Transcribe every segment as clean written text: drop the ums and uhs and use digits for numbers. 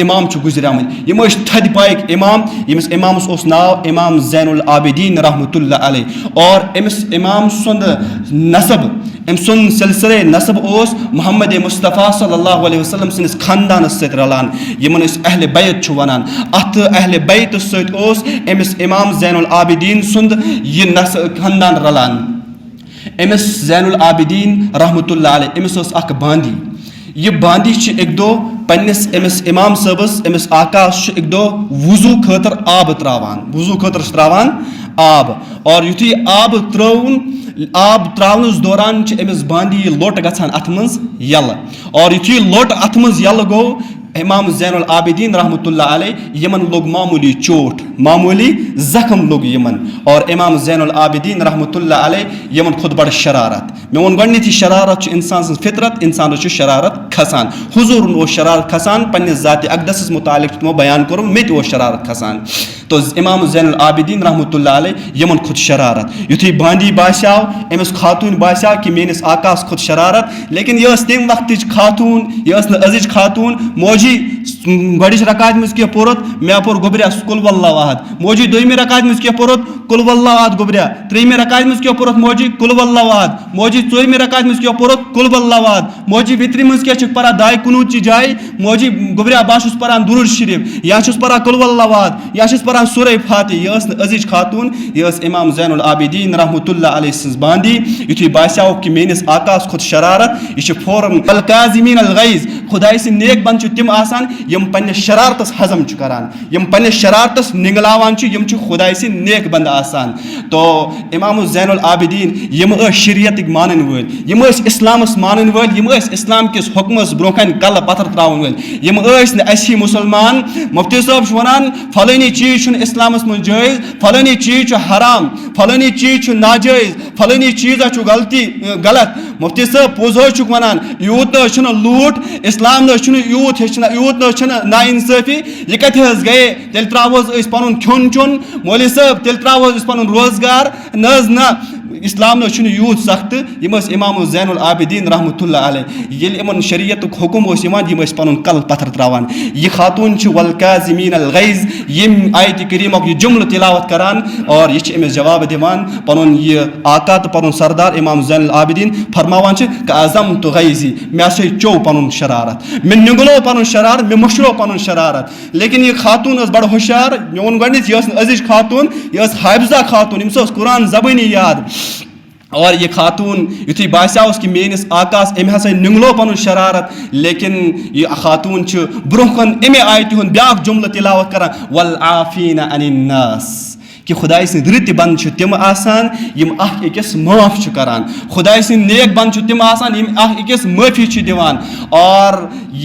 امام گزریمت یم تھد پائک امام یمس امامس اوس ناو امام زین العابدین رحمۃ اللہ علیہ اور امس امام سند نسب ام سن سلسلے نسب اوس محمد مصطفیٰ صلی اللہ علیہ وسلم سندس خاندانس ست رلان یمن اس اہل بیت ونان ات اہل بیت ست اوس امس امام زین العابدین سند یہ خاندان رلان امس زین العابدین رحمۃ اللہ علیہ امس اس اخ باندی یہ باندی ایک دو پنس امس امام صبس امس آقاس ایک دو وضو خاطر آب تراوان وضو خاطر تراوان آب اور یتھی آب تراونس دوران امس باندی یہ لوٹ گژھان ات مز یل اور یتھی لوٹ ات مز یل گو امام زین العابدین رحمۃ اللہ علیہ یمن لوگ معمولی چوٹ معمولی زخم لوگ یمن اور امام زین العابدین رحمۃ اللہ علیہ یمن خود بڑ شرارت میں ون گۄڈنیتھی شرارت انسان سن فطرت انسان شرارت کھسان حضور اوس شرارت کھسان پنس ذات اقدس متعلق تمو بیان کوٚر مےٚ تہِ اوس شرارت کھسان تو امام زین العابدین رحمۃ اللہ علیہ یمن کھوت شرارت یتھی باندی باسیو امس خاتون باسیو کہ میٲنِس آقاس کھوت شرارت لیکن یہ تمہِ وقتٕچ خاتون یہ أزِچ خاتون موجی گۄڈٕچ رکعت منٛز کیٛاہ پوٚرُتھ مےٚ پوٚر گوٚبریا قُل واللہ احد موجی دویمہِ رکعت منٛز کیٛاہ پوٚرُتھ قُل واللہ احد گوٚبریا ترٛیٚیمہِ رکعت منٛز کیٛاہ پوٚرُتھ موجی قُل واللہ احد موجی ژوٗرمہِ رکعت منٛز کیٛاہ پوٚرُتھ قُل واللہ احد موجی وِترِ منٛز کیٛاہ چھُکھ پران داے کُنوٗتچہِ جایہِ موجی گوٚبریا بہٕ چھُس پران درود شریٖف یا چھُس پران قُل واللہ احد یا چھُس پران سورہ فاتح یہ ٲس نہٕ أزِچ خاتون یہ ٲس امام زین العابدین رحمۃ اللہ علیہ سٕنٛز باندی یُتھُے باسیو کہ میٲنِس آقاس کھوت شرارت یہ چھُ فوراً والکاظمین الغیظ خداے سٕنٛدۍ نیک بنٛد چھِ تِم آسان یم پننس شرارتس ہضم چھُ کران یم پننس شرارتس نگلاوان چھِ یم چھِ خداے سٕنٛدۍ نیک بنٛد آسان تو امام زین العابدین یم ٲسۍ شریعتٕکۍ مانن وٲلۍ یم ٲسۍ اسلامس مانن وٲلۍ یم ٲسۍ اسلام کِس حُکمس برونٛہہ کنہِ کلہٕ پتھر تراون وٲلۍ یم ٲسۍ نہٕ اسی مُسلمان مفتی صٲب چھُ ونان فلٲنی چیٖز چھُنہٕ اسلامس منٛز جٲیز فلٲنی چیٖز چھُ حرام فلٲنی چیٖز چھُ ناجٲیز فلٲنی چیٖزا چھُ غلط مفتی صٲب پوٚز حظ چھُکھ ونان یوٗت نہ حظ چھُنہٕ لوٗٹ اسلام نہ حظ چھُنہٕ یوٗت ہیٚچھناوان یوٗت نہ حظ چھُنہٕ نا انصٲفی یہ کتہِ حظ گٔیے تیٚلہِ ترٛاوو حظ أسۍ پنُن کھیوٚن چیوٚن مولوی صٲب تیٚلہِ ترٛاوو حظ أسۍ پنُن روزگار نہ حظ نہ اسلام نہ حظ چھُنہٕ یوٗت سختہٕ یم ٲسۍ امام زین العابدین رحمۃ اللہ علیہ ییٚلہِ یِمن شریعتُک حُکم اوس یِوان یم ٲسۍ پنُن کلہٕ پتھر تراوان یہ خاتون چھِ والکاظمین الغیظ ییٚمہِ آیتہِ کریٖمُک یہ جملہٕ تلاوت کران اور یہ چھِ أمِس جواب دِوان پنُن یہ آقا تہٕ پنُن سردار امام زین العابدین فرماوان چھِ کاظمت غیظی مےٚ ہسا چوٚو پنُن شرارت مےٚ نِگلو پنُن شرارت مےٚ مٔشرو پنُن شرارت لیکن یہ خاتون ٲس بڑٕ ہوشیار مےٚ ووٚن گۄڈنیتھ یہ ٲس نہٕ أزِچ خاتون یہ ٲس حافظہ خاتون أمِس اوس قرآن زبٲنی یاد اور یہ خاتون یتھی باسیوس کہ میٲنِس آقاس أمۍ ہسا نِگلو پنُن شرارت لیکن یہ خاتون چھِ برونٛہہ کُن اَمے آیتہِ ہُنٛد بیاکھ جملہٕ تلاوت کران والعافین عن الناس کہ خداے سٕنٛدۍ رٕتۍ بنٛد چھِ تِم آسان یم اکھ أکِس معاف چھِ کران خداے سٕنٛدۍ نیک بنٛد چھِ تِم آسان یم اکھ أکِس معٲفی چھِ دِوان اور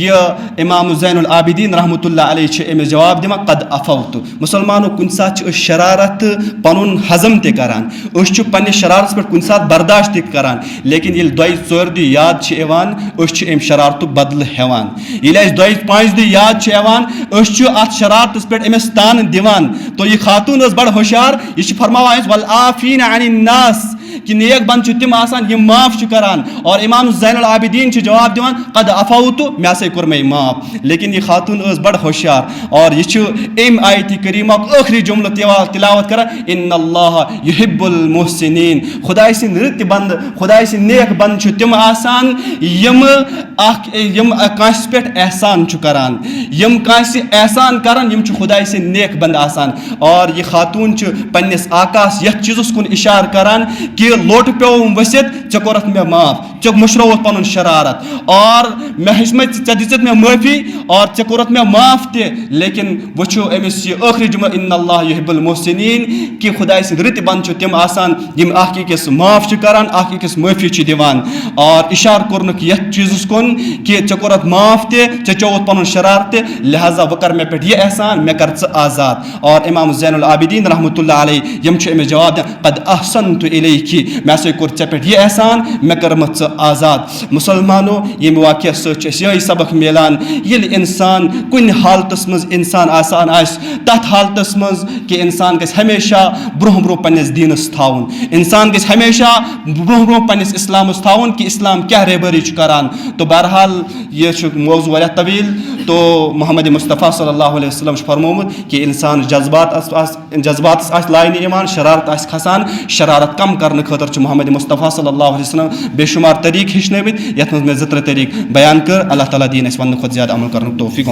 یہ امام زین العابدین رحمۃ اللہ علیہ چھِ أمِس جواب دِوان قد عفوت مُسلمانو کُنہِ ساتہٕ چھِ أسۍ شرارت تہٕ پنُن ہضم تہِ کران أسۍ چھِ پننِس شرارتس پٮ۪ٹھ کُنہِ ساتہٕ برداشت تہِ کران لیکن ییٚلہِ دۄیہِ ژورِ دۄہہِ یاد چھِ یِوان أسۍ چھِ امہِ شرارتُک بدلہٕ ہٮ۪وان ییٚلہِ اَسہِ دۄیہِ پانٛژھِ دۄہہِ یاد چھِ یِوان أسۍ چھِ اتھ شرارتس پٮ۪ٹھ أمِس تانہٕ دِوان تو یہ خاتون ٲس بڑٕ ہوشیار یہ چھِ فرماوان أسۍ والعافین عن الناس کہ نیک بند چھِ تِم آسان یم معاف چھِ کران اور امام زین العابدین چھِ جواب دِوان قد عفوت مےٚ ہسا کوٚر مےٚ معاف لیکن یہ خاتون ٲس بڑٕ ہوشیار اور یہ چھِ امہِ آیتہِ کریٖمُک ٲخری جملہٕ تلاوت کران ان اللہ یحب المحسنین خداے سٕنٛدۍ رٕتۍ بنٛد خداے سٕنٛدۍ نیک بنٛد چھِ تِم آسان یم کٲنٛسہِ پٮ۪ٹھ احسان چھُ کران یم کٲنٛسہِ احسان کران یم چھِ خداے سٕنٛدۍ نیک بنٛد آسان اور یہ خاتون چھِ پننِس آقاس یتھ چیٖزس کُن اشارٕ کران کہ لوٹہٕ پیوٚوُم ؤسِتھ ژےٚ کوٚرُتھ مےٚ معاف ژےٚ مٔشرووُتھ پنُن شرارت اور مےٚ ہیٚچھمٕژ ژےٚ دِژٕتھ مےٚ معٲفی اور ژےٚ کوٚرُتھ مےٚ معاف تہِ لیکن وٕچھو أمِس یہِ ٲخری جملہٕ ان اللہ یحب المحسنین کہ خداے سٕنٛدۍ رٕتۍ بنٛد چھِ تِم آسان یم اکھ أکِس معاف چھِ کران اکھ أکِس معٲفی چھِ دِوان اور اشارٕ کوٚرنُکھ یتھ چیٖزس کُن کہ ژےٚ کوٚرُتھ معاف تہِ ژےٚ چووُتھ پنُن شرارت تہِ لہٰذا وۄنۍ کر مےٚ پٮ۪ٹھ یہِ احسان مےٚ کر ژٕ آزاد اور امام زین العابدین رحمۃ اللہ علیہ یم چھِ أمِس جواب دِوان قد احسنت الیکی مےٚ ہسا کوٚر ژےٚ پٮ۪ٹھ یہِ احسان مےٚ کٔرمٕژ ژٕ آزاد مسلمانو ییٚمہِ واقعہ سۭتۍ چھُ اَسہِ یِہوٚے سبق میلان ییٚلہِ اِنسان کُنہِ حالتَس منٛز اِنسان آسان آسہِ تَتھ حالتَس منٛز کہِ اِنسان گژھِ ہمیشہ برونٛہہ برونٛہہ پنٛنِس دیٖنَس تھاوُن اِنسان گژھِ ہمیشہ برونٛہہ برونٛہہ پنٛنِس اِسلامَس تھاوُن کہِ اِسلام کیٛاہ رہبٔری چھُ کَران تو بہرحال یہِ چھُ موضوٗع واریاہ طویٖل تو محمد مصطفیٰ صلی اللہ علیہ وسلم چھُ فرمومُت کہِ اِنسان جذباتَس آسہِ لاینہِ یِوان شرارت آسہِ کھسان شرارت کم کرنہٕ خٲطرٕ چھُ محمد مصطفیٰ صلی اللہ علیہ وسلم بے شُمار طریٖقہٕ ہیٚچھنٲومٕتۍ یَتھ منٛز مےٚ 2-3 طریٖقہٕ بیان کٔر اللہ تعالیٰ دِیِن اَسہِ وَننہٕ کھۄتہٕ زیادٕ عمل کرنُک توفیٖق